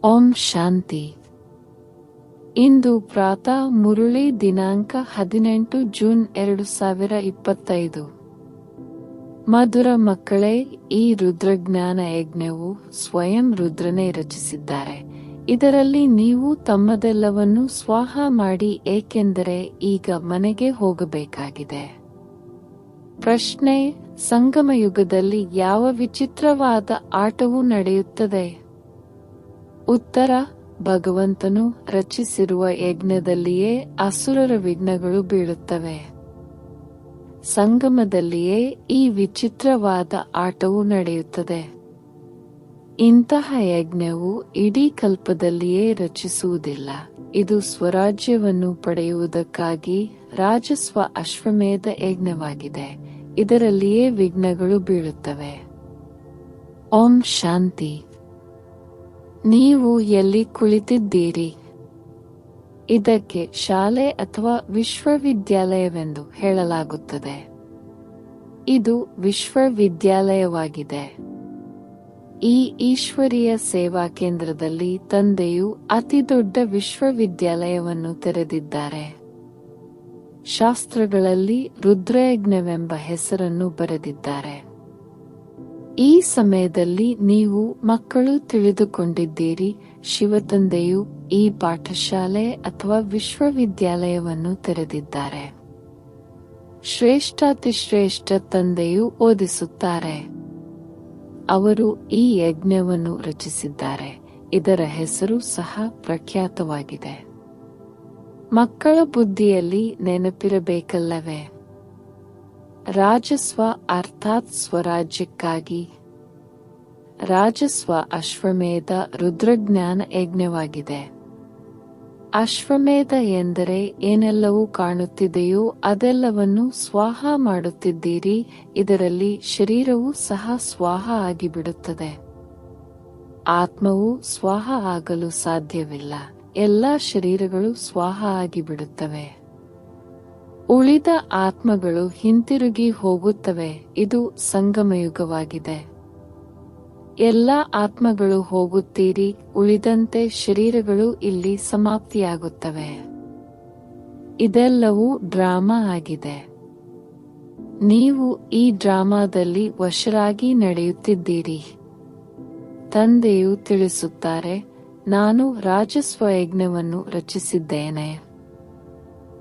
ಓಂ ಶಾಂತಿ. ಇಂದು ಪ್ರಾತಃ ಮುರುಳಿ ದಿನಾಂಕ 18 ಜೂನ್ 2025. ಮಧುರ ಮಕ್ಕಳೇ, ಈ ರುದ್ರಜ್ಞಾನ ಯಜ್ಞವು ಸ್ವಯಂ ರುದ್ರನೇ ರಚಿಸಿದ್ದಾರೆ. ಇದರಲ್ಲಿ ನೀವು ತಮ್ಮದೆಲ್ಲವನ್ನು ಸ್ವಾಹ ಮಾಡಿ, ಏಕೆಂದರೆ ಈಗ ಮನೆಗೆ ಹೋಗಬೇಕಾಗಿದೆ. ಪ್ರಶ್ನೆ: ಸಂಗಮಯುಗದಲ್ಲಿ ಯಾವ ವಿಚಿತ್ರವಾದ ಆಟವು ನಡೆಯುತ್ತದೆ? ಉತ್ತರ: ಭಗವಂತನು ರಚಿಸಿರುವ ಯಜ್ಞದಲ್ಲಿಯೇ ಅಸುರರ ವಿಘ್ನಗಳು ಬೀಳುತ್ತವೆ. ಸಂಗಮದಲ್ಲಿಯೇ ಈ ವಿಚಿತ್ರವಾದ ಆಟವು ನಡೆಯುತ್ತದೆ. ಇಂತಹ ಯಜ್ಞವು ಇಡೀ ಕಲ್ಪದಲ್ಲಿಯೇ ರಚಿಸುವುದಿಲ್ಲ. ಇದು ಸ್ವರಾಜ್ಯವನ್ನು ಪಡೆಯುವುದಕ್ಕಾಗಿ ರಾಜಸ್ವ ಅಶ್ವಮೇಧ ಯಜ್ಞವಾಗಿದೆ. ಇದರಲ್ಲಿಯೇ ವಿಘ್ನಗಳು ಬೀಳುತ್ತವೆ. ಓಂ ಶಾಂತಿ. ನೀವು ಎಲ್ಲಿ ಕುಳಿತಿದ್ದೀರಿ? ಇದಕ್ಕೆ ಶಾಲೆ ಅಥವಾ ವಿಶ್ವವಿದ್ಯಾಲಯವೆಂದು ಹೇಳಲಾಗುತ್ತದೆ. ಇದು ವಿಶ್ವವಿದ್ಯಾಲಯವಾಗಿದೆ. ಈ ಈಶ್ವರೀಯ ಸೇವಾ ಕೇಂದ್ರದಲ್ಲಿ ತಂದೆಯು ಅತಿದೊಡ್ಡ ವಿಶ್ವವಿದ್ಯಾಲಯವನ್ನು ತೆರೆದಿದ್ದಾರೆ. ಶಾಸ್ತ್ರಗಳಲ್ಲಿ ರುದ್ರಯಜ್ಞವೆಂಬ ಹೆಸರನ್ನು ಬರೆದಿದ್ದಾರೆ. ಈ ಸಮಯದಲ್ಲಿ ನೀವು ಮಕ್ಕಳು ತಿಳಿದುಕೊಂಡಿದ್ದೀರಿ, ಶಿವತಂದೆಯು ಈ ಪಾಠಶಾಲೆ ಅಥವಾ ವಿಶ್ವವಿದ್ಯಾಲಯವನ್ನು ತೆರೆದಿದ್ದಾರೆ. ಶ್ರೇಷ್ಠಾತಿಶ್ರೇಷ್ಠ ತಂದೆಯು ಓದಿಸುತ್ತಾರೆ. ಅವರು ಈ ಯಜ್ಞವನ್ನು ರಚಿಸಿದ್ದಾರೆ. ಇದರ ಹೆಸರು ಸಹ ಪ್ರಖ್ಯಾತವಾಗಿದೆ. ಮಕ್ಕಳ ಬುದ್ಧಿಯಲ್ಲಿ ನೆನಪಿರಬೇಕಲ್ಲವೇ? ರಾಜಸ್ವ ಅರ್ಥಾತ್ ಸ್ವರಾಜ್ಯಕ್ಕಾಗಿ. ರಾಜಸ್ವ ಅಶ್ವಮೇಧ ರುದ್ರಜ್ಞಾನ ಯಜ್ಞವಾಗಿದೆ. ಅಶ್ವಮೇಧ ಎಂದರೆ ಏನೆಲ್ಲವೂ ಕಾಣುತ್ತಿದೆಯೋ ಅದೆಲ್ಲವನ್ನು ಸ್ವಾಹ ಮಾಡುತ್ತಿದ್ದೀರಿ. ಇದರಲ್ಲಿ ಶರೀರವೂ ಸಹ ಸ್ವಾಹ ಆಗಿಬಿಡುತ್ತದೆ. ಆತ್ಮವು ಸ್ವಾಹ ಆಗಲು ಸಾಧ್ಯವಿಲ್ಲ. ಎಲ್ಲಾ ಶರೀರಗಳು ಸ್ವಾಹ ಆಗಿಬಿಡುತ್ತವೆ. ಉಳಿದ ಆತ್ಮಗಳು ಹಿಂತಿರುಗಿ ಹೋಗುತ್ತವೆ. ಇದು ಸಂಗಮಯುಗವಾಗಿದೆ. ಎಲ್ಲಾ ಆತ್ಮಗಳು ಹೋಗುತ್ತೀರಿ, ಉಳಿದಂತೆ ಶರೀರಗಳು ಇಲ್ಲಿ ಸಮಾಪ್ತಿಯಾಗುತ್ತವೆ. ಇದೆಲ್ಲವೂ ಡ್ರಾಮಾ ಆಗಿದೆ. ನೀವು ಈ ಡ್ರಾಮಾದಲ್ಲಿ ವಶರಾಗಿ ನಡೆಯುತ್ತಿದ್ದೀರಿ. ತಂದೆಯು ತಿಳಿಸುತ್ತಾರೆ, ನಾನು ರಾಜಸ್ವ ಯಜ್ಞವನ್ನು ರಚಿಸಿದ್ದೇನೆ.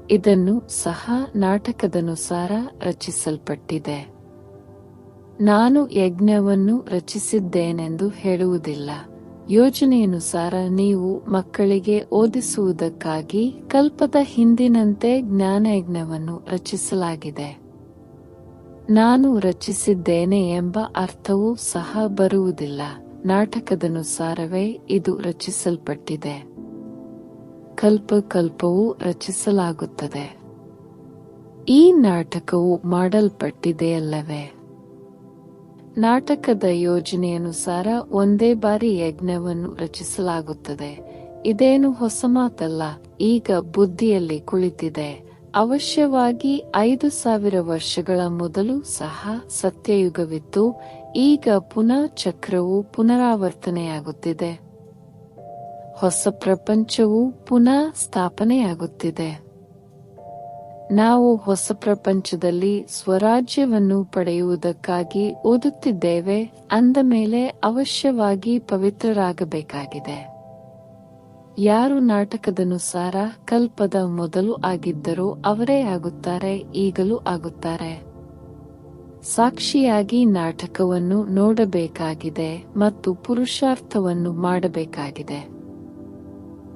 ಇದನ್ನು ಸಹ ನಾಟಕದನುಸಾರ ರಚಿಸಲ್ಪಟ್ಟಿದೆ. ನಾನು ಯಜ್ಞವನ್ನು ರಚಿಸಿದ್ದೇನೆಂದು ಹೇಳುವುದಿಲ್ಲ. ಯೋಜನೆಯನುಸಾರ ನೀವು ಮಕ್ಕಳಿಗೆ ಓದಿಸುವುದಕ್ಕಾಗಿ ಕಲ್ಪದ ಹಿಂದಿನಂತೆ ಜ್ಞಾನಯಜ್ಞವನ್ನು ರಚಿಸಲಾಗಿದೆ. ನಾನು ರಚಿಸಿದ್ದೇನೆ ಎಂಬ ಅರ್ಥವೂ ಸಹ ಬರುವುದಿಲ್ಲ. ನಾಟಕದನುಸಾರವೇ ಇದು ರಚಿಸಲ್ಪಟ್ಟಿದೆ. ಕಲ್ಪವು ರಚಿಸಲಾಗುತ್ತದೆ. ಈ ನಾಟಕವು ಮಾಡಲ್ಪಟ್ಟಿದೆಯಲ್ಲವೇ? ನಾಟಕದ ಯೋಜನೆಯನುಸಾರ ಒಂದೇ ಬಾರಿ ಯಜ್ಞವನ್ನು ರಚಿಸಲಾಗುತ್ತದೆ. ಇದೇನು ಹೊಸ ಮಾತಲ್ಲ. ಈಗ ಬುದ್ಧಿಯಲ್ಲಿ ಕುಳಿತಿದೆ. ಅವಶ್ಯವಾಗಿ 5000 ವರ್ಷಗಳ ಮೊದಲು ಸಹ ಸತ್ಯಯುಗವಿತ್ತು. ಈಗ ಪುನಃ ಚಕ್ರವು ಪುನರಾವರ್ತನೆಯಾಗುತ್ತಿದೆ. ಹೊಸ ಪ್ರಪಂಚವು ಪುನಃ ಸ್ಥಾಪನೆಯಾಗುತ್ತಿದೆ. ನಾವು ಹೊಸ ಪ್ರಪಂಚದಲ್ಲಿ ಸ್ವರಾಜ್ಯವನ್ನು ಪಡೆಯುವುದಕ್ಕಾಗಿ ಓದುತ್ತಿದ್ದೇವೆ. ಅಂದ ಮೇಲೆ ಅವಶ್ಯವಾಗಿ ಪವಿತ್ರರಾಗಬೇಕಾಗಿದೆ. ಯಾರು ನಾಟಕದನುಸಾರ ಕಲ್ಪದ ಮೊದಲು ಆಗಿದ್ದರೋ ಅವರೇ ಆಗುತ್ತಾರೆ, ಈಗಲೂ ಆಗುತ್ತಾರೆ. ಸಾಕ್ಷಿಯಾಗಿ ನಾಟಕವನ್ನು ನೋಡಬೇಕಾಗಿದೆ ಮತ್ತು ಪುರುಷಾರ್ಥವನ್ನು ಮಾಡಬೇಕಾಗಿದೆ.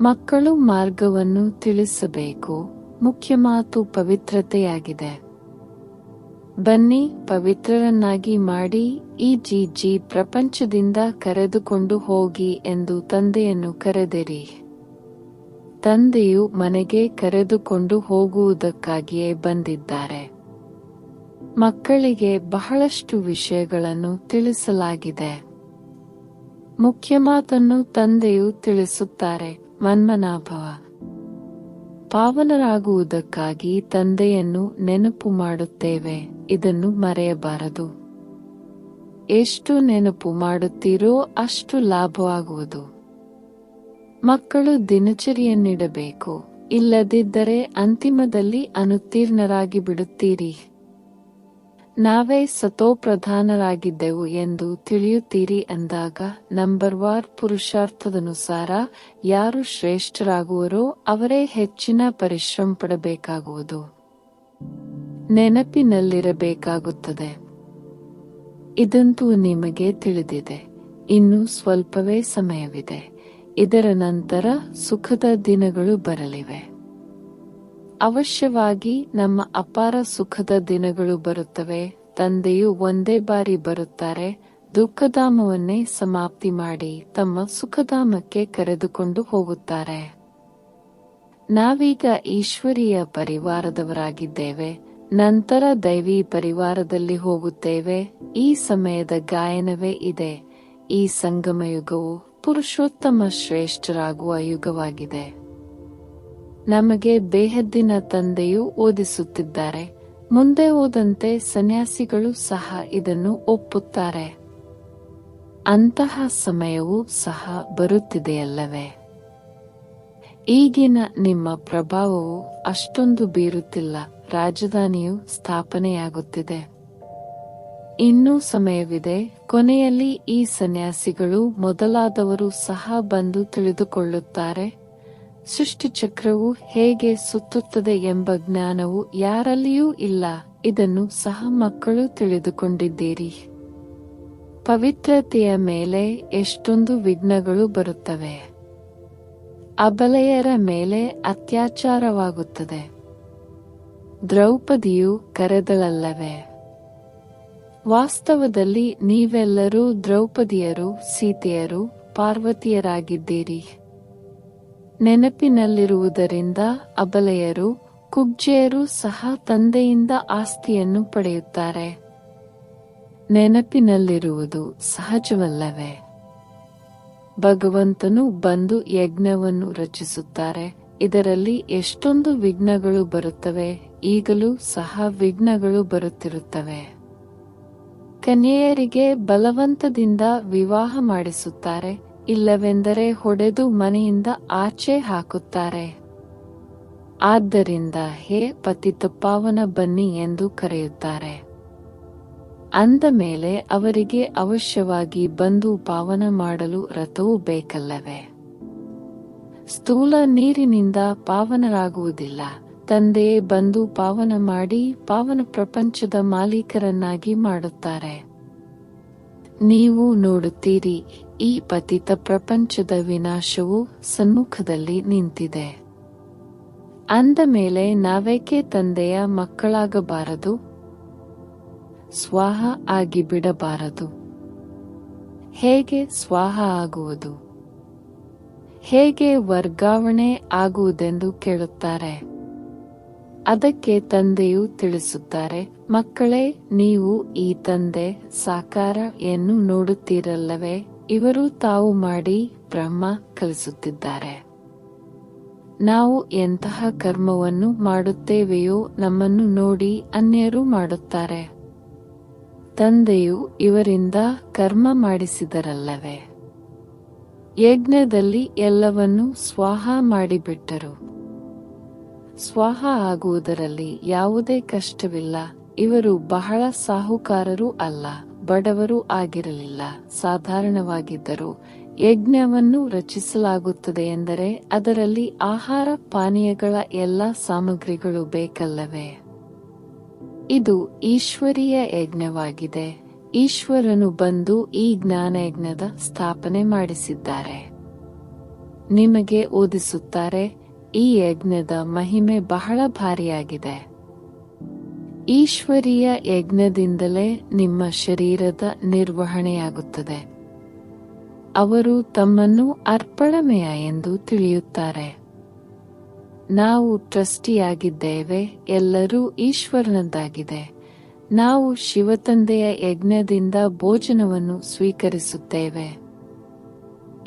ಮಕ್ಕಳು ಮಾರ್ಗವನ್ನು ತಿಳಿಸಬೇಕು. ಮುಖ್ಯ ಮಾತು ಪವಿತ್ರತೆಯಾಗಿದೆ. ಬನ್ನಿ, ಪವಿತ್ರರನ್ನಾಗಿ ಮಾಡಿ, ಈ ಪ್ರಪಂಚದಿಂದ ಕರೆದುಕೊಂಡು ಹೋಗಿ ಎಂದು ತಂದೆಯನ್ನು ಕರೆದಿರಿ. ತಂದೆಯು ಮನೆಗೆ ಕರೆದುಕೊಂಡು ಹೋಗುವುದಕ್ಕಾಗಿಯೇ ಬಂದಿದ್ದಾರೆ. ಮಕ್ಕಳಿಗೆ ಬಹಳಷ್ಟು ವಿಷಯಗಳನ್ನು ತಿಳಿಸಲಾಗಿದೆ. ಮುಖ್ಯ ಮಾತನ್ನು ತಂದೆಯು ತಿಳಿಸುತ್ತಾರೆ, ಮನ್ಮನಾಭವ. ಪಾವನರಾಗುವುದಕ್ಕಾಗಿ ತಂದೆಯನ್ನು ನೆನಪು ಮಾಡುತ್ತೇವೆ. ಇದನ್ನು ಮರೆಯಬಾರದು. ಎಷ್ಟು ನೆನಪು ಮಾಡುತ್ತೀರೋ ಅಷ್ಟು ಲಾಭವಾಗುವುದು. ಮಕ್ಕಳು ದಿನಚರಿಯನ್ನಿಡಬೇಕು, ಇಲ್ಲದಿದ್ದರೆ ಅಂತಿಮದಲ್ಲಿ ಅನುತ್ತೀರ್ಣರಾಗಿ ಬಿಡುತ್ತೀರಿ. ನಾವೇ ಸತೋಪ್ರಧಾನರಾಗಿದ್ದೆವು ಎಂದು ತಿಳಿಯುತ್ತೀರಿ ಅಂದಾಗ ನಂಬರ್ವಾರ್ ಪುರುಷಾರ್ಥದನುಸಾರ ಯಾರು ಶ್ರೇಷ್ಠರಾಗುವರೋ ಅವರೇ ಹೆಚ್ಚಿನ ಪರಿಶ್ರಮ ಪಡಬೇಕಾಗುವುದು. ನೆನಪಿನಲ್ಲಿರಬೇಕಾಗುತ್ತದೆ. ಇದಂತೂ ನಿಮಗೆ ತಿಳಿದಿದೆ. ಇನ್ನು ಸ್ವಲ್ಪವೇ ಸಮಯವಿದೆ. ಇದರ ನಂತರ ಸುಖದ ದಿನಗಳು ಬರಲಿವೆ. ಅವಶ್ಯವಾಗಿ ನಮ್ಮ ಅಪಾರ ಸುಖದ ದಿನಗಳು ಬರುತ್ತವೆ. ತಂದೆಯು ಒಂದೇ ಬಾರಿ ಬರುತ್ತಾರೆ, ದುಃಖಧಾಮವನ್ನೇ ಸಮಾಪ್ತಿ ಮಾಡಿ ತಮ್ಮ ಸುಖಧಾಮಕ್ಕೆ ಕರೆದುಕೊಂಡು ಹೋಗುತ್ತಾರೆ. ನಾವೀಗ ಈಶ್ವರೀಯ ಪರಿವಾರದವರಾಗಿದ್ದೇವೆ, ನಂತರ ದೈವಿ ಪರಿವಾರದಲ್ಲಿ ಹೋಗುತ್ತೇವೆ. ಈ ಸಮಯದ ಗಾಯನವೇ ಇದೆ. ಈ ಸಂಗಮಯುಗವು ಪುರುಷೋತ್ತಮ ಶ್ರೇಷ್ಠರಾಗುವ ಯುಗವಾಗಿದೆ. ನಮಗೆ ಬೇಹದ್ದಿನ ತಂದೆಯು ಓದಿಸುತ್ತಿದ್ದಾರೆ. ಮುಂದೆ ಹೋದಂತೆ ಸನ್ಯಾಸಿಗಳು ಸಹ ಇದನ್ನು ಒಪ್ಪುತ್ತಾರೆ. ಅಂತಹ ಸಮಯವೂ ಸಹ ಬರುತ್ತಿದೆಯಲ್ಲವೇ? ಈಗಿನ ನಿಮ್ಮ ಪ್ರಭಾವವು ಅಷ್ಟೊಂದು ಬೀರುತ್ತಿಲ್ಲ. ರಾಜಧಾನಿಯು ಸ್ಥಾಪನೆಯಾಗುತ್ತಿದೆ. ಇನ್ನೂ ಸಮಯವಿದೆ. ಕೊನೆಯಲ್ಲಿ ಈ ಸನ್ಯಾಸಿಗಳು ಮೊದಲಾದವರು ಸಹ ಬಂದು ತಿಳಿದುಕೊಳ್ಳುತ್ತಾರೆ. ಸೃಷ್ಟಿಚಕ್ರವು ಹೇಗೆ ಸುತ್ತುತ್ತದೆ ಎಂಬ ಜ್ಞಾನವು ಯಾರಲ್ಲಿಯೂ ಇಲ್ಲ. ಇದನ್ನು ಸಹ ಮಕ್ಕಳು ತಿಳಿದುಕೊಂಡಿದ್ದೀರಿ. ಪವಿತ್ರತೆಯ ಮೇಲೆ ಎಷ್ಟೊಂದು ವಿಘ್ನಗಳು ಬರುತ್ತವೆ. ಅಬಲೆಯರ ಮೇಲೆ ಅತ್ಯಾಚಾರವಾಗುತ್ತದೆ. ದ್ರೌಪದಿಯು ಕರೆದಳಲ್ಲವೇ? ವಾಸ್ತವದಲ್ಲಿ ನೀವೆಲ್ಲರೂ ದ್ರೌಪದಿಯರು, ಸೀತೆಯರು, ಪಾರ್ವತಿಯರಾಗಿದ್ದೀರಿ. ನೆನಪಿನಲ್ಲಿರುವುದರಿಂದ ಅಬಲೆಯರು, ಕುಬ್ಜೆಯರು ಸಹ ತಂದೆಯಿಂದ ಆಸ್ತಿಯನ್ನು ಪಡೆಯುತ್ತಾರೆ. ನೆನಪಿನಲ್ಲಿರುವುದು ಸಹಜವಲ್ಲವೇ? ಭಗವಂತನು ಬಂದು ಯಜ್ಞವನ್ನು ರಚಿಸುತ್ತಾರೆ. ಇದರಲ್ಲಿ ಎಷ್ಟೊಂದು ವಿಘ್ನಗಳು ಬರುತ್ತವೆ. ಈಗಲೂ ಸಹ ವಿಘ್ನಗಳು ಬರುತ್ತಿರುತ್ತವೆ. ಕನ್ಯೆಯರಿಗೆ ಬಲವಂತದಿಂದ ವಿವಾಹ ಮಾಡಿಸುತ್ತಾರೆ, ಇಲ್ಲವೆಂದರೆ ಹೊಡೆದು ಮನೆಯಿಂದ ಆಚೆ ಹಾಕುತ್ತಾರೆ. ಆದ್ದರಿಂದ ಹೇ ಪತಿತಪಾವನ ಬನ್ನಿ ಎಂದು ಕರೆಯುತ್ತಾರೆ. ಅಂದ ಮೇಲೆ ಅವರಿಗೆ ಅವಶ್ಯವಾಗಿ ಬಂದು ಪಾವನ ಮಾಡಲು ರಥವೂ ಬೇಕಲ್ಲವೇ? ಸ್ಥೂಲ ನೀರಿನಿಂದ ಪಾವನರಾಗುವುದಿಲ್ಲ. ತಂದೆಯೇ ಬಂದು ಪಾವನ ಮಾಡಿ ಪಾವನ ಪ್ರಪಂಚದ ಮಾಲೀಕರನ್ನಾಗಿ ಮಾಡುತ್ತಾರೆ. ನೀವು ನೋಡುತ್ತೀರಿ, ಈ ಪತಿತ ಪ್ರಪಂಚದ ವಿನಾಶವು ಸನ್ಮುಖದಲ್ಲಿ ನಿಂತಿದೆ. ಅಂದ ಮೇಲೆ ನಾವೇಕೆ ತಂದೆಯ ಮಕ್ಕಳಾಗಬಾರದು? ಸ್ವಾಹ ಆಗಿ ಬಿಡಬಾರದು? ಹೇಗೆ ಸ್ವಾಹ ಆಗುವುದು? ಹೇಗೆ ವರ್ಗಾವಣೆ ಆಗುವುದೆಂದು ಕೇಳುತ್ತಾರೆ. ಅದಕ್ಕೆ ತಂದೆಯು ತಿಳಿಸುತ್ತಾರೆ, ಮಕ್ಕಳೇ, ನೀವು ಈ ತಂದೆ ಸಾಕಾರ ಯನ್ನು ನೋಡುತ್ತೀರಲ್ಲವೇ? ಇವರು ತಾವು ಮಾಡಿ ಬ್ರಹ್ಮ ಕಲಿಸುತ್ತಿದ್ದಾರೆ. ನಾವು ಎಂತಹ ಕರ್ಮವನ್ನು ಮಾಡುತ್ತೇವೆಯೋ ನಮ್ಮನ್ನು ನೋಡಿ ಅನ್ಯರು ಮಾಡುತ್ತಾರೆ. ತಂದೆಯು ಇವರಿಂದ ಕರ್ಮ ಮಾಡಿಸಿದರಲ್ಲವೇ? ಯಜ್ಞದಲ್ಲಿ ಎಲ್ಲವನ್ನೂ ಸ್ವಾಹ ಮಾಡಿಬಿಟ್ಟರು. ಸ್ವಾಹ ಆಗುವುದರಲ್ಲಿ ಯಾವುದೇ ಕಷ್ಟವಿಲ್ಲ. ಇವರು ಬಹಳ ಸಾಹುಕಾರರೂ ಅಲ್ಲ, ಬಡವರೂ ಆಗಿರಲಿಲ್ಲ, ಸಾಧಾರಣವಾಗಿದ್ದರು. ಯಜ್ಞವನ್ನು ರಚಿಸಲಾಗುತ್ತದೆ ಎಂದರೆ ಅದರಲ್ಲಿ ಆಹಾರ ಪಾನೀಯಗಳ ಎಲ್ಲ ಸಾಮಗ್ರಿಗಳು ಬೇಕಲ್ಲವೇ? ಇದು ಈಶ್ವರೀಯ ಯಜ್ಞವಾಗಿದೆ. ಈಶ್ವರನು ಬಂದು ಈ ಜ್ಞಾನಯಜ್ಞದ ಸ್ಥಾಪನೆ ಮಾಡಿಸಿದ್ದಾರೆ. ನಿಮಗೆ ಓದಿಸುತ್ತಾರೆ, ಈ ಯಜ್ಞದ ಮಹಿಮೆ ಬಹಳ ಭಾರಿಯಾಗಿದೆ. ಈಶ್ವರೀಯ ಯಜ್ಞದಿಂದಲೇ ನಿಮ್ಮ ಶರೀರದ ನಿರ್ವಹಣೆಯಾಗುತ್ತದೆ. ಅವರು ತಮ್ಮನ್ನು ಅರ್ಪಣಮಯ ಎಂದು ತಿಳಿಯುತ್ತಾರೆ. ನಾವು ಟ್ರಸ್ಟಿಯಾಗಿದ್ದೇವೆ, ಎಲ್ಲರೂ ಈಶ್ವರನದ್ದಾಗಿದೆ. ನಾವು ಶಿವತಂದೆಯ ಯಜ್ಞದಿಂದ ಭೋಜನವನ್ನು ಸ್ವೀಕರಿಸುತ್ತೇವೆ.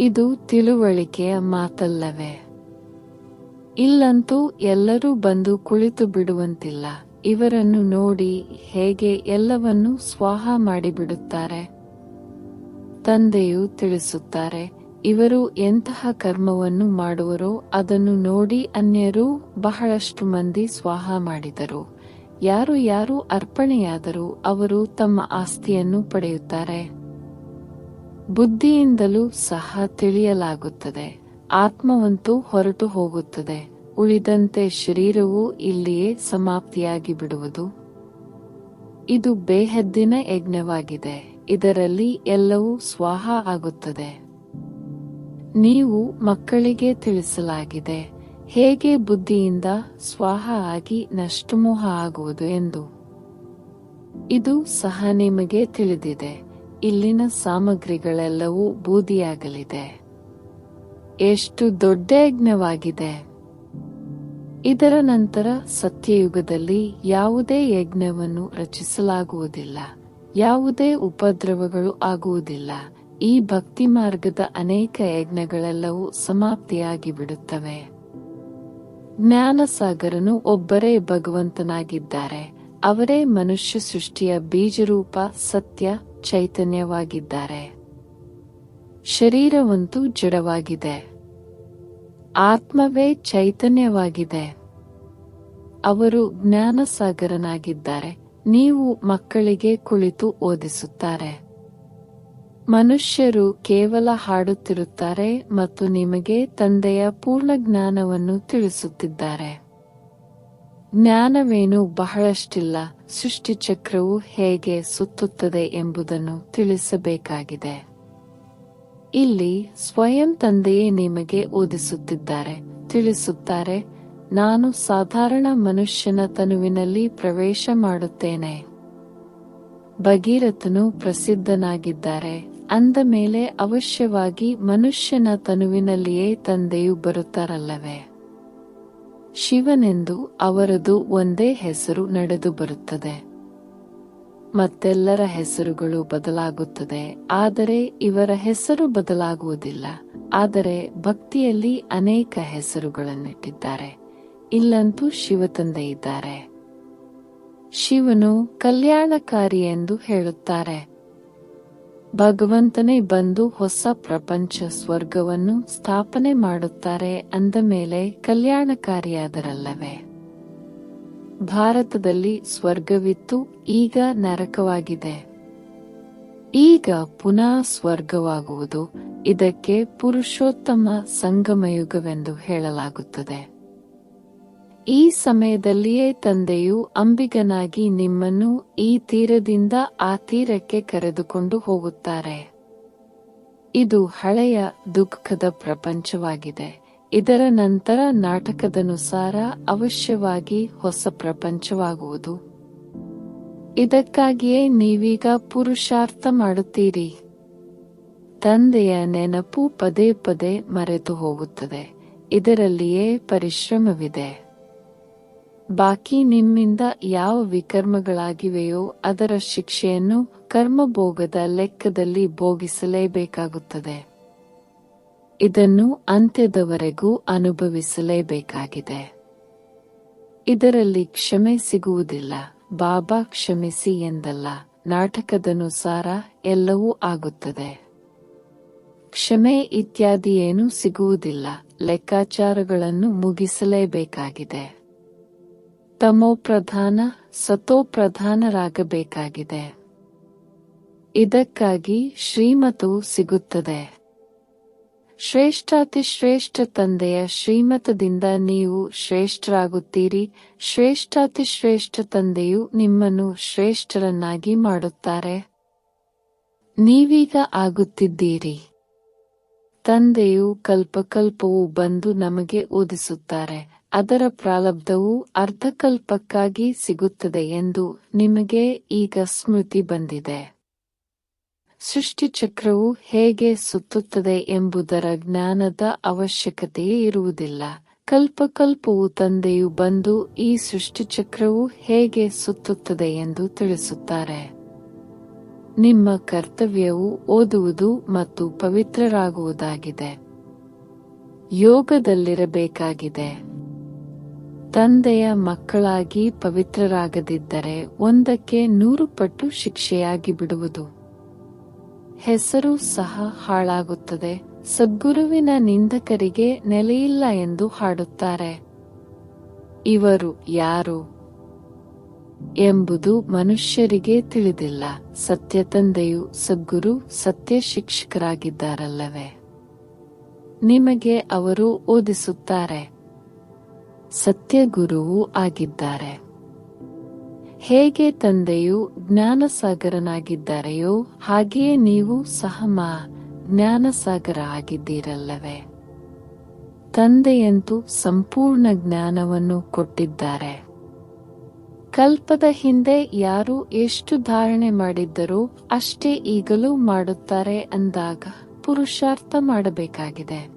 ಇದು ತಿಳುವಳಿಕೆಯ ಮಾತಲ್ಲವೇ? ಇಲ್ಲಂತೂ ಎಲ್ಲರೂ ಬಂದು ಕುಳಿತು ಬಿಡುವಂತಿಲ್ಲ. ಇವರನ್ನು ನೋಡಿ ಹೇಗೆ ಎಲ್ಲವನ್ನೂ ಸ್ವಾಹ ಮಾಡಿಬಿಡುತ್ತಾರೆ. ತಂದೆಯು ತಿಳಿಸುತ್ತಾರೆ, ಇವರು ಎಂತಹ ಕರ್ಮವನ್ನು ಮಾಡುವರೋ ಅದನ್ನು ನೋಡಿ ಅನ್ಯರು ಬಹಳಷ್ಟು ಮಂದಿ ಸ್ವಾಹ ಮಾಡಿದರು. ಯಾರು ಯಾರು ಅರ್ಪಣೆಯಾದರೂ ಅವರು ತಮ್ಮ ಆಸ್ತಿಯನ್ನು ಪಡೆಯುತ್ತಾರೆ. ಬುದ್ಧಿಯಿಂದಲೂ ಸಹ ತಿಳಿಯಲಾಗುತ್ತದೆ. ಆತ್ಮವಂತೂ ಹೊರಟು ಹೋಗುತ್ತದೆ. ಉಳಿದಂತೆ ಶರೀರವು ಇಲ್ಲಿಯೇ ಸಮಾಪ್ತಿಯಾಗಿ ಬಿಡುವುದು. ಇದು ಬೇಹದ್ದಿನ ಯಜ್ಞವಾಗಿದೆ. ಇದರಲ್ಲಿ ಎಲ್ಲವೂ ಸ್ವಾಹ ಆಗುತ್ತದೆ. ನೀವು ಮಕ್ಕಳಿಗೆ ತಿಳಿಸಲಾಗಿದೆ ಹೇಗೆ ಬುದ್ಧಿಯಿಂದ ಸ್ವಾಹ ಆಗಿ ನಷ್ಟಮೋಹ ಆಗುವುದು ಎಂದು. ಇದು ಸಹ ನಿಮಗೆ ತಿಳಿದಿದೆ. ಇಲ್ಲಿನ ಸಾಮಗ್ರಿಗಳೆಲ್ಲವೂ ಬೂದಿಯಾಗಲಿದೆ. ಎಷ್ಟು ದೊಡ್ಡ ಯಜ್ಞವಾಗಿದೆ! ಇದರ ನಂತರ ಸತ್ಯಯುಗದಲ್ಲಿ ಯಾವುದೇ ಯಜ್ಞವನ್ನು ರಚಿಸಲಾಗುವುದಿಲ್ಲ. ಯಾವುದೇ ಉಪದ್ರವಗಳು ಆಗುವುದಿಲ್ಲ. ಈ ಭಕ್ತಿ ಮಾರ್ಗದ ಅನೇಕ ಯಜ್ಞಗಳೆಲ್ಲವೂ ಸಮಾಪ್ತಿಯಾಗಿ ಬಿಡುತ್ತವೆ. ಜ್ಞಾನಸಾಗರನು ಒಬ್ಬರೇ ಭಗವಂತನಾಗಿದ್ದಾರೆ. ಅವರೇ ಮನುಷ್ಯ ಸೃಷ್ಟಿಯ ಬೀಜರೂಪ ಸತ್ಯ ಚೈತನ್ಯವಾಗಿದ್ದಾರೆ. ಶರೀರವಂತೂ ಜಡವಾಗಿದೆ. ಆತ್ಮವೇ ಚೈತನ್ಯವಾಗಿದೆ. ಅವರು ಜ್ಞಾನಸಾಗರನಾಗಿದ್ದಾರೆ. ನೀವು ಮಕ್ಕಳಿಗೆ ಕುಳಿತು ಓದಿಸುತ್ತಾರೆ. ಮನುಷ್ಯರು ಕೇವಲ ಹಾಡುತ್ತಿರುತ್ತಾರೆ ಮತ್ತು ನಿಮಗೆ ತಂದೆಯ ಪೂರ್ಣ ಜ್ಞಾನವನ್ನು ತಿಳಿಸುತ್ತಿದ್ದಾರೆ. ಜ್ಞಾನವೇನು ಬಹಳಷ್ಟಿಲ್ಲ. ಸೃಷ್ಟಿಚಕ್ರವು ಹೇಗೆ ಸುತ್ತುತ್ತದೆ ಎಂಬುದನ್ನು ತಿಳಿಸಬೇಕಾಗಿದೆ. ಇಲ್ಲಿ ಸ್ವಯಂ ತಂದೆಯೇ ನಿಮಗೆ ಓದಿಸುತ್ತಿದ್ದಾರೆ, ತಿಳಿಸುತ್ತಾರೆ. ನಾನು ಸಾಧಾರಣ ಮನುಷ್ಯನ ತನುವಿನಲ್ಲಿ ಪ್ರವೇಶ ಮಾಡುತ್ತೇನೆ. ಭಗೀರಥನು ಪ್ರಸಿದ್ಧನಾಗಿದ್ದಾರೆ ಅಂದ ಮೇಲೆ ಅವಶ್ಯವಾಗಿ ಮನುಷ್ಯನ ತನುವಿನಲ್ಲಿಯೇ ತಂದೆಯು ಬರುತ್ತಾರಲ್ಲವೇ? ಶಿವನೆಂದು ಅವರದು ಒಂದೇ ಹೆಸರು ನಡೆದು ಬರುತ್ತದೆ. ಮತ್ತೆಲ್ಲರ ಹೆಸರುಗಳು ಬದಲಾಗುತ್ತದೆ, ಆದರೆ ಇವರ ಹೆಸರು ಬದಲಾಗುವುದಿಲ್ಲ. ಆದರೆ ಭಕ್ತಿಯಲ್ಲಿ ಅನೇಕ ಹೆಸರುಗಳನ್ನಿಟ್ಟಿದ್ದಾರೆ. ಇಲ್ಲಂತೂ ಶಿವತಂದೆ ಇದ್ದಾರೆ. ಶಿವನು ಕಲ್ಯಾಣಕಾರಿ ಎಂದು ಹೇಳುತ್ತಾರೆ. ಭಗವಂತನೇ ಬಂದು ಹೊಸ ಪ್ರಪಂಚ ಸ್ವರ್ಗವನ್ನು ಸ್ಥಾಪನೆ ಮಾಡುತ್ತಾರೆ ಅಂದ ಮೇಲೆ ಕಲ್ಯಾಣಕಾರಿಯಾದರಲ್ಲವೇ? ಭಾರತದಲ್ಲಿ ಸ್ವರ್ಗವಿತ್ತು, ಈಗ ನರಕವಾಗಿದೆ. ಈಗ ಪುನಃ ಸ್ವರ್ಗವಾಗುವುದು. ಇದಕ್ಕೆ ಪುರುಷೋತ್ತಮ ಸಂಗಮಯುಗವೆಂದು ಹೇಳಲಾಗುತ್ತದೆ. ಈ ಸಮಯದಲ್ಲಿಯೇ ತಂದೆಯು ಅಂಬಿಗನಾಗಿ ನಿಮ್ಮನ್ನು ಈ ತೀರದಿಂದ ಆ ತೀರಕ್ಕೆ ಕರೆದುಕೊಂಡು ಹೋಗುತ್ತಾರೆ. ಇದು ಹಳೆಯ ದುಃಖದ ಪ್ರಪಂಚವಾಗಿದೆ. ಇದರ ನಂತರ ನಾಟಕದನುಸಾರ ಅವಶ್ಯವಾಗಿ ಹೊಸ ಪ್ರಪಂಚವಾಗುವುದು. ಇದಕ್ಕಾಗಿಯೇ ನೀವೀಗ ಪುರುಷಾರ್ಥ ಮಾಡುತ್ತೀರಿ. ತಂದೆಯ ನೆನಪು ಪದೇ ಪದೇ ಮರೆತು ಹೋಗುತ್ತದೆ. ಇದರಲ್ಲಿಯೇ ಪರಿಶ್ರಮವಿದೆ. ಬಾಕಿ ನಿಮ್ಮಿಂದ ಯಾವ ವಿಕರ್ಮಗಳಾಗಿವೆಯೋ ಅದರ ಶಿಕ್ಷೆಯನ್ನು ಕರ್ಮಭೋಗದ ಲೆಕ್ಕದಲ್ಲಿ ಭೋಗಿಸಲೇಬೇಕಾಗುತ್ತದೆ. ಇದನ್ನು ಅಂತ್ಯದವರೆಗೂ ಅನುಭವಿಸಲೇಬೇಕಾಗಿದೆ. ಇದರಲ್ಲಿ ಕ್ಷಮೆ ಸಿಗುವುದಿಲ್ಲ. ಬಾಬಾ ಕ್ಷಮಿಸಿ ಎಂದಲ್ಲ, ನಾಟಕದನುಸಾರ ಎಲ್ಲವೂ ಆಗುತ್ತದೆ. ಕ್ಷಮೆ ಇತ್ಯಾದಿ ಏನೂ ಸಿಗುವುದಿಲ್ಲ. ಲೆಕ್ಕಾಚಾರಗಳನ್ನು ಮುಗಿಸಲೇಬೇಕಾಗಿದೆ. ತಮೋಪ್ರಧಾನ ಸತೋಪ್ರಧಾನರಾಗಬೇಕಾಗಿದೆ. ಇದಕ್ಕಾಗಿ ಶ್ರೀಮತವು ಸಿಗುತ್ತದೆ. ಶ್ರೇಷ್ಠಾತಿಶ್ರೇಷ್ಠ ತಂದೆಯ ಶ್ರೀಮತದಿಂದ ನೀವು ಶ್ರೇಷ್ಠರಾಗುತ್ತೀರಿ. ಶ್ರೇಷ್ಠಾತಿಶ್ರೇಷ್ಠ ತಂದೆಯು ನಿಮ್ಮನ್ನು ಶ್ರೇಷ್ಠರನ್ನಾಗಿ ಮಾಡುತ್ತಾರೆ. ನೀವೀಗ ಆಗುತ್ತಿದ್ದೀರಿ. ತಂದೆಯು ಕಲ್ಪಕಲ್ಪವೂ ಬಂದು ನಮಗೆ ಓದಿಸುತ್ತಾರೆ. ಅದರ ಪ್ರಾರಬ್ಧವು ಅರ್ಧಕಲ್ಪಕ್ಕಾಗಿ ಸಿಗುತ್ತದೆ ಎಂದು ನಿಮಗೆ ಈಗ ಸ್ಮೃತಿ ಬಂದಿದೆ. ಸೃಷ್ಟಿಚಕ್ರವು ಹೇಗೆ ಸುತ್ತುತ್ತದೆ ಎಂಬುದರ ಜ್ಞಾನದ ಅವಶ್ಯಕತೆಯೇ ಇರುವುದಿಲ್ಲ. ಕಲ್ಪಕಲ್ಪವು ತಂದೆಯು ಬಂದು ಈ ಸೃಷ್ಟಿಚಕ್ರವು ಹೇಗೆ ಸುತ್ತುತ್ತದೆ ಎಂದು ತಿಳಿಸುತ್ತಾರೆ. ನಿಮ್ಮ ಕರ್ತವ್ಯವು ಓದುವುದು ಮತ್ತು ಪವಿತ್ರರಾಗುವುದಾಗಿದೆ. ಯೋಗದಲ್ಲಿರಬೇಕಾಗಿದೆ. ತಂದೆಯ ಮಕ್ಕಳಾಗಿ ಪವಿತ್ರರಾಗದಿದ್ದರೆ 100ಕ್ಕೆ 100 ಪಟ್ಟು ಶಿಕ್ಷೆಯಾಗಿ ಬಿಡುವುದು. ಹೆಸರು ಸಹ ಹಾಳಾಗುತ್ತದೆ. ಸದ್ಗುರುವಿನ ನಿಂದಕರಿಗೆ ನೆಲೆಯಿಲ್ಲ ಎಂದು ಹಾಡುತ್ತಾರೆ. ಇವರು ಯಾರು ಎಂಬುದು ಮನುಷ್ಯರಿಗೆ ತಿಳಿದಿಲ್ಲ. ಸತ್ಯ ತಂದೆಯು ಸದ್ಗುರು, ಸತ್ಯ ಶಿಕ್ಷಕರಾಗಿದ್ದಾರಲ್ಲವೇ? ನಿಮಗೆ ಅವರು ಓದಿಸುತ್ತಾರೆ. ಸತ್ಯ ಗುರುವೂ ಆಗಿದ್ದಾರೆ. ಹೇಗೆ ತಂದೆಯು ಜ್ಞಾನಸಾಗರನಾಗಿದ್ದಾರೆಯೋ ಹಾಗೆಯೇ ನೀವು ಸಹ ಜ್ಞಾನಸಾಗರ ಆಗಿದ್ದೀರಲ್ಲವೇ? ತಂದೆಯಂತೂ ಸಂಪೂರ್ಣ ಜ್ಞಾನವನ್ನು ಕೊಟ್ಟಿದ್ದಾರೆ. ಕಲ್ಪದ ಹಿಂದೆ ಯಾರು ಎಷ್ಟು ಧಾರಣೆ ಮಾಡಿದ್ದರೋ ಅಷ್ಟೇ ಈಗಲೂ ಮಾಡುತ್ತಾರೆ ಅಂದಾಗ ಪುರುಷಾರ್ಥ ಮಾಡಬೇಕಾಗಿದೆ.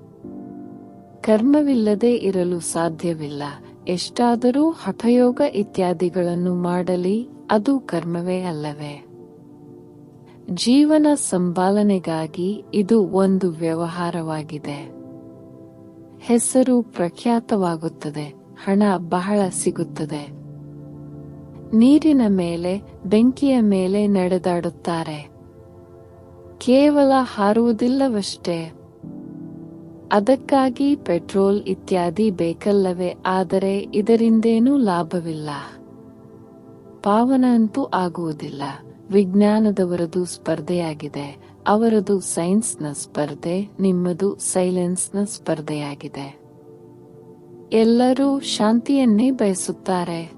ಕರ್ಮವಿಲ್ಲದೆ ಇರಲು ಸಾಧ್ಯವಿಲ್ಲ. ಎಷ್ಟಾದರೂ ಹಠಯೋಗ ಇತ್ಯಾದಿಗಳನ್ನು ಮಾಡಲಿ, ಅದು ಕರ್ಮವೇ ಅಲ್ಲವೇ? ಜೀವನ ಸಂಪಾದನೆಗಾಗಿ ಇದು ಒಂದು ವ್ಯವಹಾರವಾಗಿದೆ. ಹೆಸರು ಪ್ರಖ್ಯಾತವಾಗುತ್ತದೆ, ಹಣ ಬಹಳ ಸಿಗುತ್ತದೆ. ನೀರಿನ ಮೇಲೆ, ಬೆಂಕಿಯ ಮೇಲೆ ನಡೆದಾಡುತ್ತಾರೆ. ಕೇವಲ ಹಾರುವುದಿಲ್ಲವಷ್ಟೇ, ಅದಕ್ಕಾಗಿ ಪೆಟ್ರೋಲ್ ಇತ್ಯಾದಿ ಬೇಕಲ್ಲವೇ? ಆದರೆ ಇದರಿಂದೇನೂ ಲಾಭವಿಲ್ಲ, ಪಾವನ ಅಂತೂ ಆಗುವುದಿಲ್ಲ. ವಿಜ್ಞಾನದವರದು ಸ್ಪರ್ಧೆಯಾಗಿದೆ, ಅವರದು ಸೈನ್ಸ್ನ ಸ್ಪರ್ಧೆ, ನಿಮ್ಮದು ಸೈಲೆನ್ಸ್ನ ಸ್ಪರ್ಧೆಯಾಗಿದೆ. ಎಲ್ಲರೂ ಶಾಂತಿಯನ್ನೇ ಬಯಸುತ್ತಾರೆ.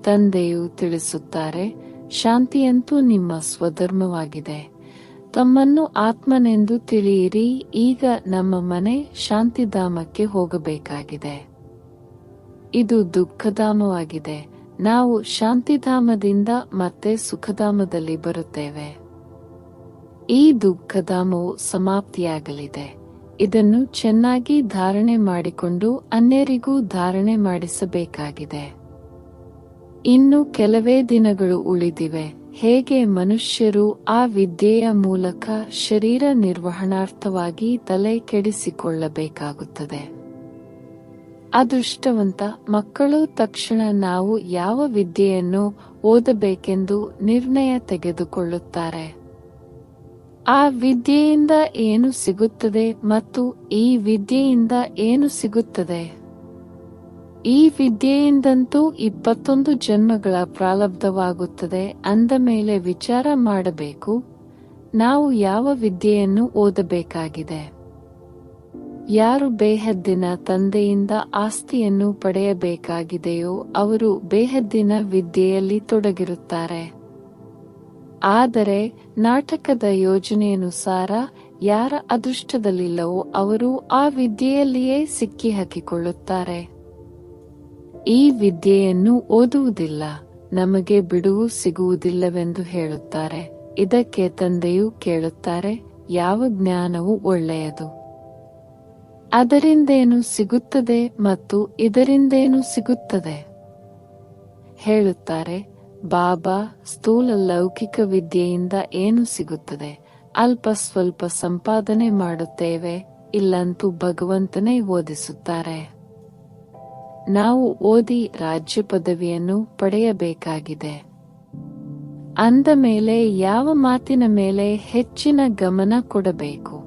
ತಂದೆಯು ತಿಳಿಸುತ್ತಾರೆ, ಶಾಂತಿಯಂತೂ ನಿಮ್ಮ ಸ್ವಧರ್ಮವಾಗಿದೆ. ತಮ್ಮನ್ನು ಆತ್ಮನೆಂದು ತಿಳಿಯಿರಿ. ಈಗ ನಮ್ಮ ಮನೆ ಶಾಂತಿಧಾಮಕ್ಕೆ ಹೋಗಬೇಕಾಗಿದೆ. ಇದು ದುಃಖಧಾಮವಾಗಿದೆ. ನಾವು ಶಾಂತಿಧಾಮದಿಂದ ಮತ್ತೆ ಸುಖಧಾಮದಲ್ಲಿ ಬರುತ್ತೇವೆ. ಈ ದುಃಖಧಾಮವು ಸಮಾಪ್ತಿಯಾಗಲಿದೆ. ಇದನ್ನು ಚೆನ್ನಾಗಿ ಧಾರಣೆ ಮಾಡಿಕೊಂಡು ಅನ್ಯರಿಗೂ ಧಾರಣೆ ಮಾಡಿಸಬೇಕಾಗಿದೆ. ಇನ್ನು ಕೆಲವೇ ದಿನಗಳು ಉಳಿದಿವೆ. ಹೇಗೆ ಮನುಷ್ಯರು ಆ ವಿದ್ಯೆಯ ಮೂಲಕ ಶರೀರ ನಿರ್ವಹಣಾರ್ಥವಾಗಿ ತಲೆ ಕೆಡಿಸಿಕೊಳ್ಳಬೇಕಾಗುತ್ತದೆ. ಅದೃಷ್ಟವಂತ ಮಕ್ಕಳು ತಕ್ಷಣ ನಾವು ಯಾವ ವಿದ್ಯೆಯನ್ನು ಓದಬೇಕೆಂದು ನಿರ್ಣಯ ತೆಗೆದುಕೊಳ್ಳುತ್ತಾರೆ. ಆ ವಿದ್ಯೆಯಿಂದ ಏನು ಸಿಗುತ್ತದೆ ಮತ್ತು ಈ ವಿದ್ಯೆಯಿಂದ ಏನು ಸಿಗುತ್ತದೆ? ಈ ವಿದ್ಯೆಯಿಂದಂತೂ 21 ಜನ್ಮಗಳ ಪ್ರಾರಬ್ಧವಾಗುತ್ತದೆ. ಅಂದ ಮೇಲೆ ವಿಚಾರ ಮಾಡಬೇಕು, ನಾವು ಯಾವ ವಿದ್ಯೆಯನ್ನು ಓದಬೇಕಾಗಿದೆ. ಯಾರು ಬೇಹದ್ದಿನ ತಂದೆಯಿಂದ ಆಸ್ತಿಯನ್ನು ಪಡೆಯಬೇಕಾಗಿದೆಯೋ ಅವರು ಬೇಹದ್ದಿನ ವಿದ್ಯೆಯಲ್ಲಿ ತೊಡಗಿರುತ್ತಾರೆ. ಆದರೆ ನಾಟಕದ ಯೋಜನೆಯನುಸಾರ ಯಾರ ಅದೃಷ್ಟದಲ್ಲಿಲ್ಲವೋ ಅವರು ಆ ವಿದ್ಯೆಯಲ್ಲಿಯೇ ಸಿಕ್ಕಿ ಹಾಕಿಕೊಳ್ಳುತ್ತಾರೆ. ಈ ವಿದ್ಯೆಯನ್ನು ಓದುವುದಿಲ್ಲ, ನಮಗೆ ಬಿಡುವು ಸಿಗುವುದಿಲ್ಲವೆಂದು ಹೇಳುತ್ತಾರೆ. ಇದಕ್ಕೆ ತಂದೆಯು ಕೇಳುತ್ತಾರೆ, ಯಾವ ಜ್ಞಾನವು ಒಳ್ಳೆಯದು? ಅದರಿಂದೇನು ಸಿಗುತ್ತದೆ ಮತ್ತು ಇದರಿಂದೇನು ಸಿಗುತ್ತದೆ? ಹೇಳುತ್ತಾರೆ, ಬಾಬಾ, ಸ್ಥೂಲ ಲೌಕಿಕ ವಿದ್ಯೆಯಿಂದ ಏನು ಸಿಗುತ್ತದೆ? ಅಲ್ಪ ಸ್ವಲ್ಪ ಸಂಪಾದನೆ ಮಾಡುತ್ತೇವೆ, ಇಲ್ಲಂತೂ ಭಗವಂತನೇ ಓದಿಸುತ್ತಾರೆ. ನಾವು ಓದಿ ರಾಜ್ಯ ಪದವಿಯನ್ನು ಪಡೆಯಬೇಕಾಗಿದೆ. ಅಂದ ಮೇಲೆ ಯಾವ ಮಾತಿನ ಮೇಲೆ ಹೆಚ್ಚಿನ ಗಮನ ಕೊಡಬೇಕು?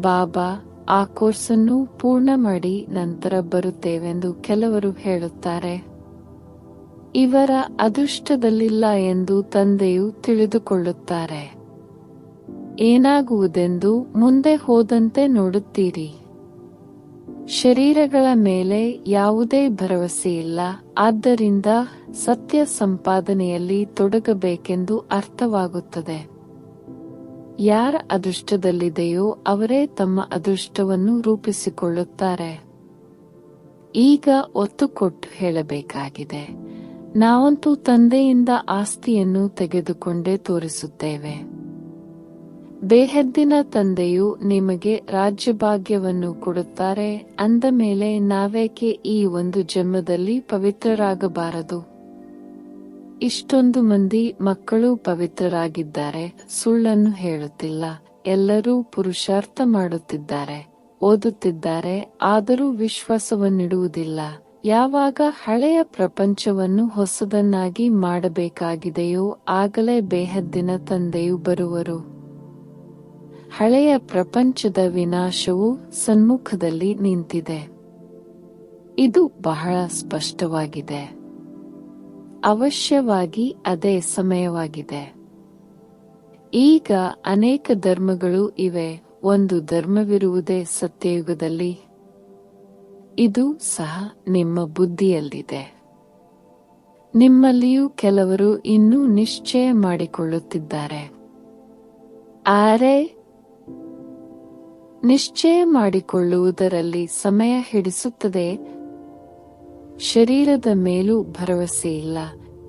ಬಾಬಾ, ಆ ಕೋರ್ಸನ್ನು ಪೂರ್ಣ ಮಾಡಿ ನಂತರ ಬರುತ್ತೇವೆಂದು ಕೆಲವರು ಹೇಳುತ್ತಾರೆ. ಇವರ ಅದೃಷ್ಟದಲ್ಲಿಲ್ಲ ಎಂದು ತಂದೆಯು ತಿಳಿದುಕೊಳ್ಳುತ್ತಾರೆ. ಏನಾಗುವುದೆಂದು ಮುಂದೆ ಹೋದಂತೆ ನೋಡುತ್ತೀರಿ. ಶರೀರಗಳ ಮೇಲೆ ಯಾವುದೇ ಭರವಸೆಯಿಲ್ಲ. ಆದ್ದರಿಂದ ಸತ್ಯ ಸಂಪಾದನೆಯಲ್ಲಿ ತೊಡಗಬೇಕೆಂದು ಅರ್ಥವಾಗುತ್ತದೆ. ಯಾರ ಅದೃಷ್ಟದಲ್ಲಿದೆಯೋ ಅವರೇ ತಮ್ಮ ಅದೃಷ್ಟವನ್ನು ರೂಪಿಸಿಕೊಳ್ಳುತ್ತಾರೆ. ಈಗ ಒತ್ತು ಕೊಟ್ಟು ಹೇಳಬೇಕಾಗಿದೆ, ನಾವಂತೂ ತಂದೆಯಿಂದ ಆಸ್ತಿಯನ್ನು ತೆಗೆದುಕೊಂಡೇ ತೋರಿಸುತ್ತೇವೆ. ಬೇಹದ್ದಿನ ತಂದೆಯು ನಿಮಗೆ ರಾಜ್ಯಭಾಗ್ಯವನ್ನು ಕೊಡುತ್ತಾರೆ. ಅಂದ ಮೇಲೆ ನಾವೇಕೆ ಈ ಒಂದು ಜನ್ಮದಲ್ಲಿ ಪವಿತ್ರರಾಗಬಾರದು? ಇಷ್ಟೊಂದು ಮಂದಿ ಮಕ್ಕಳು ಪವಿತ್ರರಾಗಿದ್ದಾರೆ, ಸುಳ್ಳನ್ನು ಹೇಳುತ್ತಿಲ್ಲ. ಎಲ್ಲರೂ ಪುರುಷಾರ್ಥ ಮಾಡುತ್ತಿದ್ದಾರೆ, ಓದುತ್ತಿದ್ದಾರೆ, ಆದರೂ ವಿಶ್ವಾಸವನ್ನಿಡುವುದಿಲ್ಲ. ಯಾವಾಗ ಹಳೆಯ ಪ್ರಪಂಚವನ್ನು ಹೊಸದನ್ನಾಗಿ ಮಾಡಬೇಕಾಗಿದೆಯೋ ಆಗಲೇ ಬೇಹದ್ದಿನ ತಂದೆಯು ಬರುವರು. ಹಳೆಯ ಪ್ರಪಂಚದ ವಿನಾಶವು ಸನ್ಮುಖದಲ್ಲಿ ನಿಂತಿದೆ. ಇದು ಬಹಳ ಸ್ಪಷ್ಟವಾಗಿದೆ. ಅವಶ್ಯವಾಗಿ ಅದೇ ಸಮಯವಾಗಿದೆ. ಈಗ ಅನೇಕ ಧರ್ಮಗಳು ಇವೆ. ಒಂದು ಧರ್ಮವಿರುವುದೇ ಸತ್ಯಯುಗದಲ್ಲಿ. ಇದು ಸಹ ನಿಮ್ಮ ಬುದ್ಧಿಯಲ್ಲಿದೆ. ನಿಮ್ಮಲ್ಲಿಯೂ ಕೆಲವರು ಇನ್ನೂ ನಿಶ್ಚಯ ಮಾಡಿಕೊಳ್ಳುತ್ತಿದ್ದಾರೆ. ಆದರೆ ನಿಶ್ಚಯ ಮಾಡಿಕೊಳ್ಳುವುದರಲ್ಲಿ ಸಮಯ ಹಿಡಿಸುತ್ತದೆ. ಶರೀರದ ಮೇಲೂ ಭರವಸೆಯಿಲ್ಲ.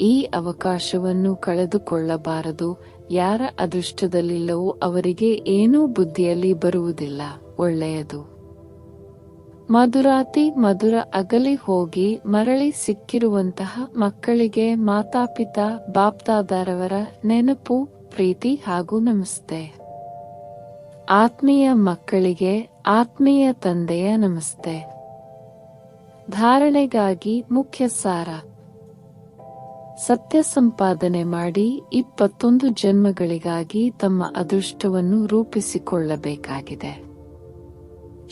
ಈ ಅವಕಾಶವನ್ನು ಕಳೆದುಕೊಳ್ಳಬಾರದು. ಯಾರ ಅದೃಷ್ಟದಲ್ಲಿಲ್ಲವೋ ಅವರಿಗೆ ಏನೂ ಬುದ್ಧಿಯಲ್ಲಿ ಬರುವುದಿಲ್ಲ. ಒಳ್ಳೆಯದು. ಮಧುರಾತಿ ಮಧುರ ಅಗಲಿ ಹೋಗಿ ಮರಳಿ ಸಿಕ್ಕಿರುವಂತಹ ಮಕ್ಕಳಿಗೆ ಮಾತಾಪಿತಾ ಬಾಪ್ದಾದರವರ ನೆನಪು, ಪ್ರೀತಿ ಹಾಗೂ ನಮಸ್ತೆ. ಆತ್ಮೀಯ ಮಕ್ಕಳಿಗೆ ಆತ್ಮೀಯ ತಂದೆಯ ನಮಸ್ತೆ. ಧಾರಣೆಗಾಗಿ ಮುಖ್ಯ ಸಾರ: ಸತ್ಯ ಸಂಪಾದನೆ ಮಾಡಿ 21 ಜನ್ಮಗಳಿಗಾಗಿ ತಮ್ಮ ಅದೃಷ್ಟವನ್ನು ರೂಪಿಸಿಕೊಳ್ಳಬೇಕಾಗಿದೆ.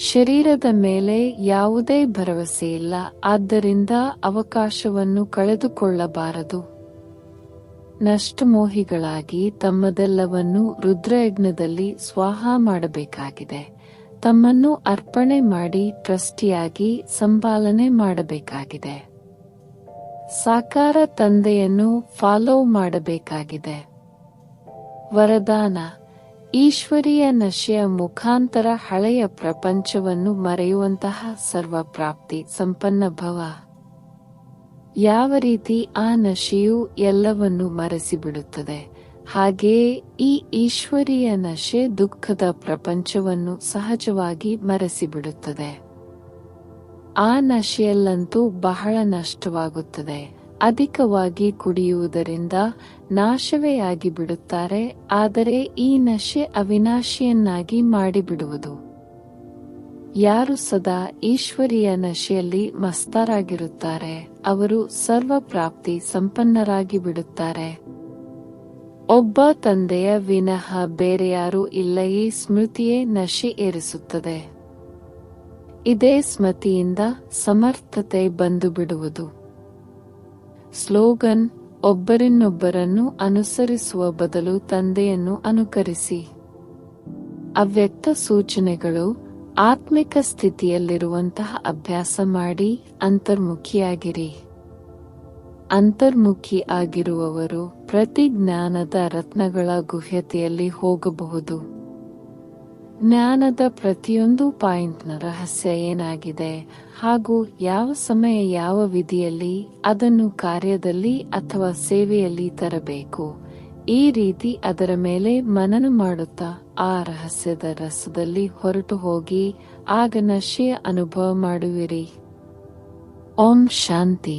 ಶರೀರದ ಮೇಲೆ ಯಾವುದೇ ಭರವಸೆಯಿಲ್ಲ. ಆದ್ದರಿಂದ ಅವಕಾಶವನ್ನು ಕಳೆದುಕೊಳ್ಳಬಾರದು. ನಷ್ಟಮೋಹಿಗಳಾಗಿ ತಮ್ಮದೆಲ್ಲವನ್ನೂ ರುದ್ರಯಜ್ಞದಲ್ಲಿ ಸ್ವಾಹ ಮಾಡಬೇಕಾಗಿದೆ. ತಮ್ಮನ್ನು ಅರ್ಪಣೆ ಮಾಡಿ ಟ್ರಸ್ಟಿಯಾಗಿ ಸಂಪಾಲನೆ ಮಾಡಬೇಕಾಗಿದೆ. ಸಾಕಾರ ತಂದೆಯನ್ನು ಫಾಲೋ ಮಾಡಬೇಕಾಗಿದೆ. ವರದಾನ: ಈಶ್ವರೀಯ ನಶೆಯ ಮುಖಾಂತರ ಹಳೆಯ ಪ್ರಪಂಚವನ್ನು ಮರೆಯುವಂತಹ ಸರ್ವಪ್ರಾಪ್ತಿ ಸಂಪನ್ನ ಭವ. ಯಾವ ರೀತಿ ಆ ನಶೆಯು ಎಲ್ಲವನ್ನೂ ಮರೆಸಿಬಿಡುತ್ತದೆ, ಹಾಗೆಯೇ ಈ ಈಶ್ವರೀಯ ನಶೆ ದುಃಖದ ಪ್ರಪಂಚವನ್ನು ಸಹಜವಾಗಿ ಮರೆಸಿಬಿಡುತ್ತದೆ. ಆ ನಶೆಯಲ್ಲಂತೂ ಬಹಳ ನಷ್ಟವಾಗುತ್ತದೆ. ಅಧಿಕವಾಗಿ ಕುಡಿಯುವುದರಿಂದ ನಾಶವೇ ಆಗಿಬಿಡುತ್ತಾರೆ. ಆದರೆ ಈ ನಶೆ ಅವಿನಾಶಿಯನ್ನಾಗಿ ಮಾಡಿಬಿಡುವುದು. ಯಾರು ಸದಾ ಈಶ್ವರೀಯ ನಶೆಯಲ್ಲಿ ಮಸ್ತಾರಾಗಿರುತ್ತಾರೆ ಅವರು ಸರ್ವಪ್ರಾಪ್ತಿ ಸಂಪನ್ನರಾಗಿ ಬಿಡುತ್ತಾರೆ. ಒಬ್ಬ ತಂದೆಯ ವಿನಃ ಬೇರೆಯಾರೂ ಇಲ್ಲ. ಈ ಸ್ಮೃತಿಯೇ ನಶೆ ಏರಿಸುತ್ತದೆ. ಇದೇ ಸ್ಮೃತಿಯಿಂದ ಸಮರ್ಥತೆ ಬಂದು ಬಿಡುವುದು. ಸ್ಲೋಗನ್: ಒಬ್ಬರಿನ್ನೊಬ್ಬರನ್ನು ಅನುಸರಿಸುವ ಬದಲು ತಂದೆಯನ್ನು ಅನುಕರಿಸಿ. ಅವ್ಯಕ್ತ ಸೂಚನೆಗಳು: ಆತ್ಮಿಕ ಸ್ಥಿತಿಯಲ್ಲಿರುವಂತಹ ಅಭ್ಯಾಸ ಮಾಡಿ ಅಂತರ್ಮುಖಿಯಾಗಿರಿ. ಅಂತರ್ಮುಖಿ ಆಗಿರುವವರು ಪ್ರತಿ ಜ್ಞಾನದ ರತ್ನಗಳ ಗುಹ್ಯತೆಯಲ್ಲಿ ಹೋಗಬಹುದು. ಜ್ಞಾನದ ಪ್ರತಿಯೊಂದು ಪಾಯಿಂಟ್ನ ರಹಸ್ಯ ಏನಾಗಿದೆ ಹಾಗೂ ಯಾವ ಸಮಯ ಯಾವ ವಿಧಿಯಲ್ಲಿ ಅದನ್ನು ಕಾರ್ಯದಲ್ಲಿ ಅಥವಾ ಸೇವೆಯಲ್ಲಿ ತರಬೇಕು, ಈ ರೀತಿ ಅದರ ಮೇಲೆ ಮನನ ಮಾಡುತ್ತಾ ಆ ರಹಸ್ಯದ ರಸದಲ್ಲಿ ಹೊರಟು ಹೋಗಿ ಆಗ ನಶೆಯ ಅನುಭವ ಮಾಡುವಿರಿ. ಓಂ ಶಾಂತಿ.